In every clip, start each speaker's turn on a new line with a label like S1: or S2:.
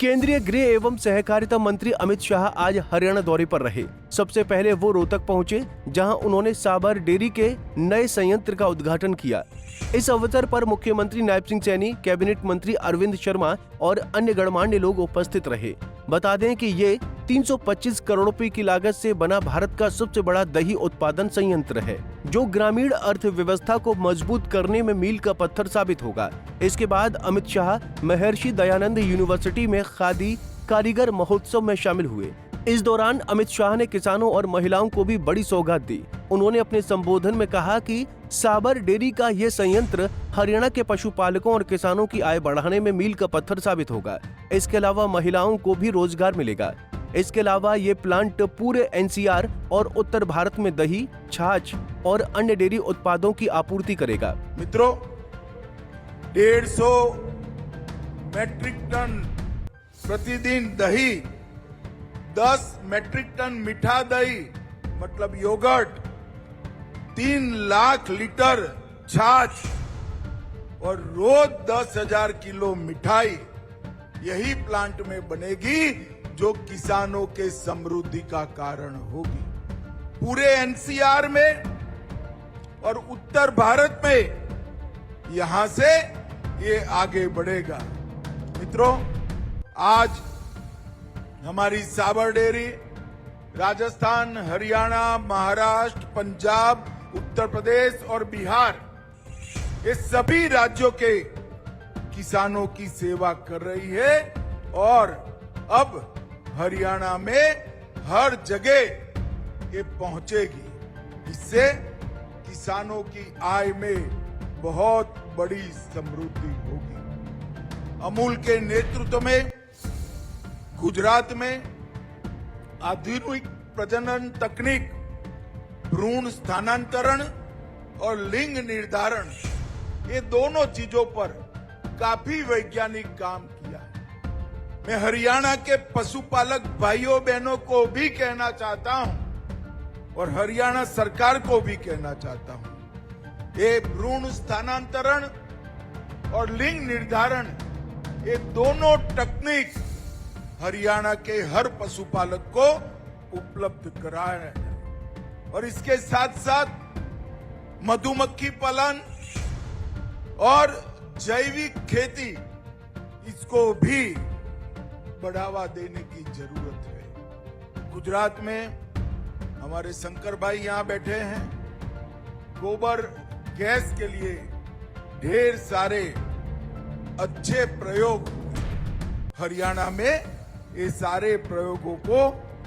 S1: केंद्रीय गृह एवं सहकारिता मंत्री अमित शाह आज हरियाणा दौरे पर रहे। सबसे पहले वो रोहतक पहुंचे, जहां उन्होंने साबर डेयरी के नए संयंत्र का उद्घाटन किया। इस अवसर पर मुख्यमंत्री नायब सिंह सैनी, कैबिनेट मंत्री अरविंद शर्मा और अन्य गणमान्य लोग उपस्थित रहे। बता दें कि ये 325 करोड़ रुपए की लागत से बना भारत का सबसे बड़ा दही उत्पादन संयंत्र है, जो ग्रामीण अर्थव्यवस्था को मजबूत करने में मील का पत्थर साबित होगा। इसके बाद अमित शाह महर्षि दयानंद यूनिवर्सिटी में खादी कारीगर महोत्सव में शामिल हुए। इस दौरान अमित शाह ने किसानों और महिलाओं को भी बड़ी सौगात दी। उन्होंने अपने संबोधन में कहा कि साबर डेयरी का ये संयंत्र हरियाणा के पशुपालकों और किसानों की आय बढ़ाने में मील का पत्थर साबित होगा। इसके अलावा महिलाओं को भी रोजगार मिलेगा। इसके अलावा ये प्लांट पूरे एनसीआर और उत्तर भारत में दही, छाछ और अन्य डेयरी उत्पादों की आपूर्ति करेगा।
S2: मित्रों, 150 मेट्रिक टन प्रतिदिन दही, 10 मेट्रिक टन मीठा दही मतलब योगर्ट, 3 लाख लीटर छाछ और रोज 10,000 किलो मिठाई यही प्लांट में बनेगी, जो किसानों के समृद्धि का कारण होगी। पूरे एनसीआर में और उत्तर भारत में यहां से ये आगे बढ़ेगा। मित्रों, आज हमारी साबर डेयरी राजस्थान, हरियाणा, महाराष्ट्र, पंजाब, उत्तर प्रदेश और बिहार, ये सभी राज्यों के किसानों की सेवा कर रही है और अब हरियाणा में हर जगह ये पहुंचेगी। इससे किसानों की आय में बहुत बड़ी समृद्धि होगी। अमूल के नेतृत्व में गुजरात में आधुनिक प्रजनन तकनीक, भ्रूण स्थानांतरण और लिंग निर्धारण, ये दोनों चीजों पर काफी वैज्ञानिक काम किया है। मैं हरियाणा के पशुपालक भाइयों बहनों को भी कहना चाहता हूं और हरियाणा सरकार को भी कहना चाहता हूं, ये भ्रूण स्थानांतरण और लिंग निर्धारण, ये दोनों तकनीक हरियाणा के हर पशुपालक को उपलब्ध कराया है। और इसके साथ साथ मधुमक्खी पालन और जैविक खेती, इसको भी बढ़ावा देने की जरूरत है। गुजरात में हमारे शंकर भाई यहां बैठे हैं। गोबर गैस के लिए ढेर सारे अच्छे प्रयोग, हरियाणा में ये सारे प्रयोगों को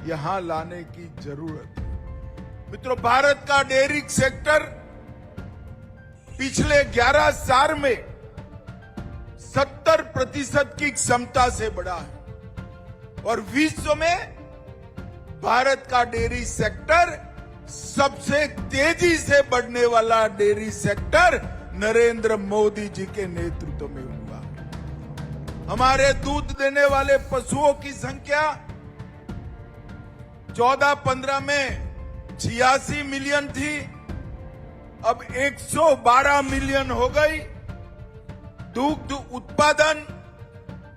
S2: यहां लाने की जरूरत है। मित्रों, भारत का डेयरी सेक्टर पिछले 11 साल में 70% की क्षमता से बढ़ा है और विश्व में भारत का डेयरी सेक्टर सबसे तेजी से बढ़ने वाला डेयरी सेक्टर नरेंद्र मोदी जी के नेतृत्व में हुआ। हमारे दूध देने वाले पशुओं की संख्या 14-15 में 86 मिलियन थी, अब 112 मिलियन हो गई। दुग्ध उत्पादन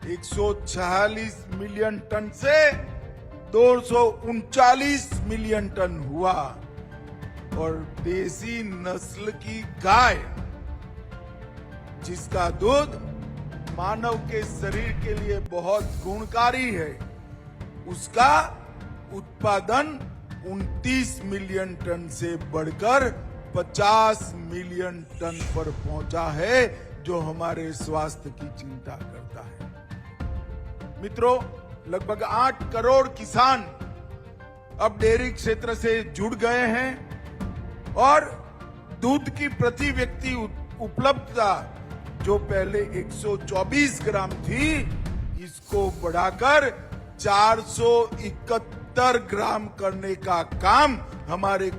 S2: 146 मिलियन टन से 239 मिलियन टन हुआ और देसी नस्ल की गाय, जिसका दूध मानव के शरीर के लिए बहुत गुणकारी है, उसका उत्पादन 29 मिलियन टन से बढ़कर 50 मिलियन टन पर पहुंचा है, जो हमारे स्वास्थ्य की चिंता करता है। मित्रों, लगभग 8 करोड़ किसान अब डेयरी क्षेत्र से जुड़ गए हैं और दूध की प्रति व्यक्ति उपलब्धता, जो पहले 124 ग्राम थी, इसको बढ़ाकर 471 ग्राम करने का काम हमारे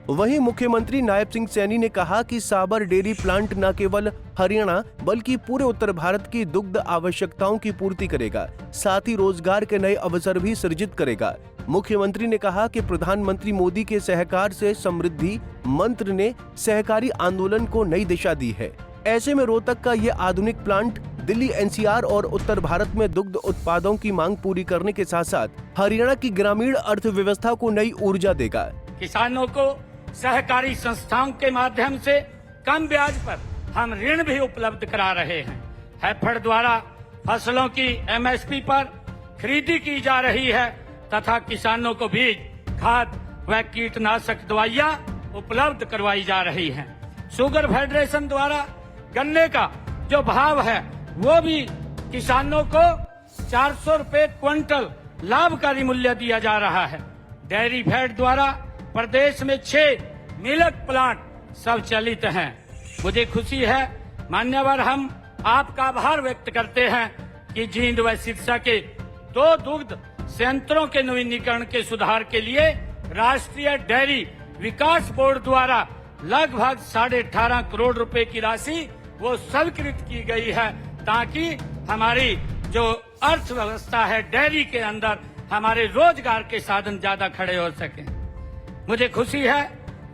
S1: वहीं मुख्यमंत्री नायब सिंह सैनी ने कहा कि साबर डेयरी प्लांट न केवल हरियाणा बल्कि पूरे उत्तर भारत की दुग्ध आवश्यकताओं की पूर्ति करेगा, साथ ही रोजगार के नए अवसर भी सृजित करेगा। मुख्यमंत्री ने कहा कि प्रधानमंत्री मोदी के सहकार से समृद्धि मंत्र ने सहकारी आंदोलन को नई दिशा दी है। ऐसे में रोहतक का ये आधुनिक प्लांट दिल्ली एनसीआर और उत्तर भारत में दुग्ध उत्पादों की मांग पूरी करने के साथ साथ हरियाणा की ग्रामीण अर्थव्यवस्था को नई ऊर्जा देगा।
S3: किसानों को सहकारी संस्थाओं के माध्यम से कम ब्याज पर हम ऋण भी उपलब्ध करा रहे हैं। हैफेड द्वारा फसलों की एमएसपी पर खरीदी की जा रही है तथा किसानों को बीज, खाद व कीटनाशक दवाइयां उपलब्ध करवाई जा रही हैं। शुगर फेडरेशन द्वारा गन्ने का जो भाव है वो भी किसानों को 400 रुपए क्विंटल लाभकारी मूल्य दिया जा रहा है। डेयरी फेड द्वारा प्रदेश में 6 मिल्क प्लांट संचालित हैं। मुझे खुशी है मान्यवर, हम आपका आभार व्यक्त करते हैं कि जींद व सिरसा के 2 दुग्ध संयंत्रों के नवीनीकरण के सुधार के लिए राष्ट्रीय डेयरी विकास बोर्ड द्वारा लगभग 18.5 करोड़ रुपए की राशि वो स्वीकृत की गई है ताकि हमारी जो अर्थव्यवस्था है डेयरी के अंदर हमारे रोजगार के साधन ज्यादा खड़े हो सके। मुझे खुशी है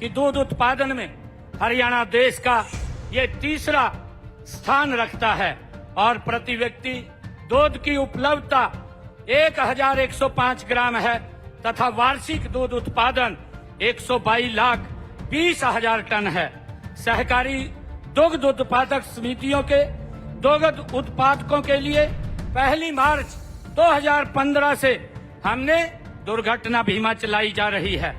S3: कि दूध उत्पादन में हरियाणा देश का ये 3रा स्थान रखता है और प्रति व्यक्ति दूध की उपलब्धता 1105 ग्राम है तथा वार्षिक दूध उत्पादन 122,20,000 टन है। सहकारी दुग्ध उत्पादक समितियों के दुग्ध उत्पादकों के लिए 1 मार्च 2015 से हमने दुर्घटना बीमा चलाई जा रही है।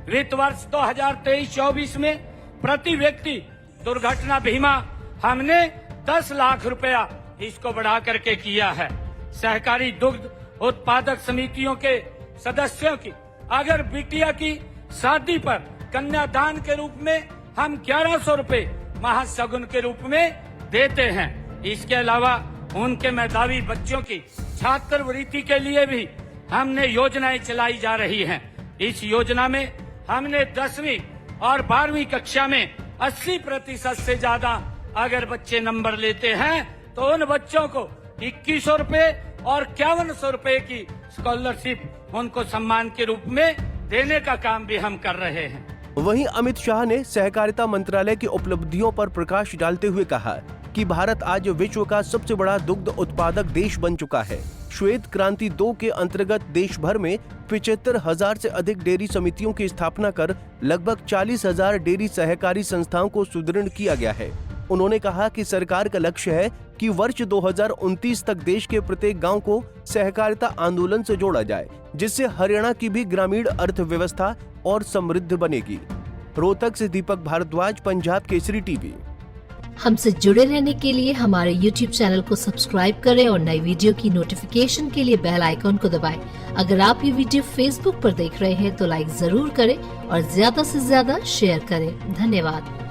S3: वित्त वर्ष 2023-24 में प्रति व्यक्ति दुर्घटना बीमा हमने 10 लाख रुपया इसको बढ़ा करके किया है। सहकारी दुग्ध उत्पादक समितियों के सदस्यों की अगर बिटिया की शादी पर कन्यादान के रूप में हम 1100 रुपए महासगुन के रूप में देते हैं। इसके अलावा उनके मेधावी बच्चों की छात्रवृत्ति के लिए भी हमने योजनाएं चलाई जा रही हैं। इस योजना में हमने 10वीं और 12वीं कक्षा में 80% से ज्यादा अगर बच्चे नंबर लेते हैं तो उन बच्चों को 2100 रुपए और 5100 रुपए की स्कॉलरशिप उनको सम्मान के रूप में देने का काम भी हम कर रहे हैं।
S1: वहीं अमित शाह ने सहकारिता मंत्रालय की उपलब्धियों पर प्रकाश डालते हुए कहा कि भारत आज विश्व का सबसे बड़ा दुग्ध उत्पादक देश बन चुका है। श्वेत क्रांति 2 के अंतर्गत देश भर में 75,000 से अधिक डेयरी समितियों की स्थापना कर लगभग 40,000 डेयरी सहकारी संस्थाओं को सुदृढ़ किया गया है। उन्होंने कहा कि सरकार का लक्ष्य है कि वर्ष 2029 तक देश के प्रत्येक गांव को सहकारिता आंदोलन से जोड़ा जाए, जिससे हरियाणा की भी ग्रामीण अर्थव्यवस्था और समृद्ध बनेगी। रोहतक से दीपक भारद्वाज, पंजाब केसरी टीवी।
S4: हमसे जुड़े रहने के लिए हमारे YouTube चैनल को सब्सक्राइब करें और नई वीडियो की नोटिफिकेशन के लिए बेल आइकॉन को दबाएं। अगर आप ये वीडियो Facebook पर देख रहे हैं तो लाइक जरूर करें और ज्यादा से ज्यादा शेयर करें। धन्यवाद।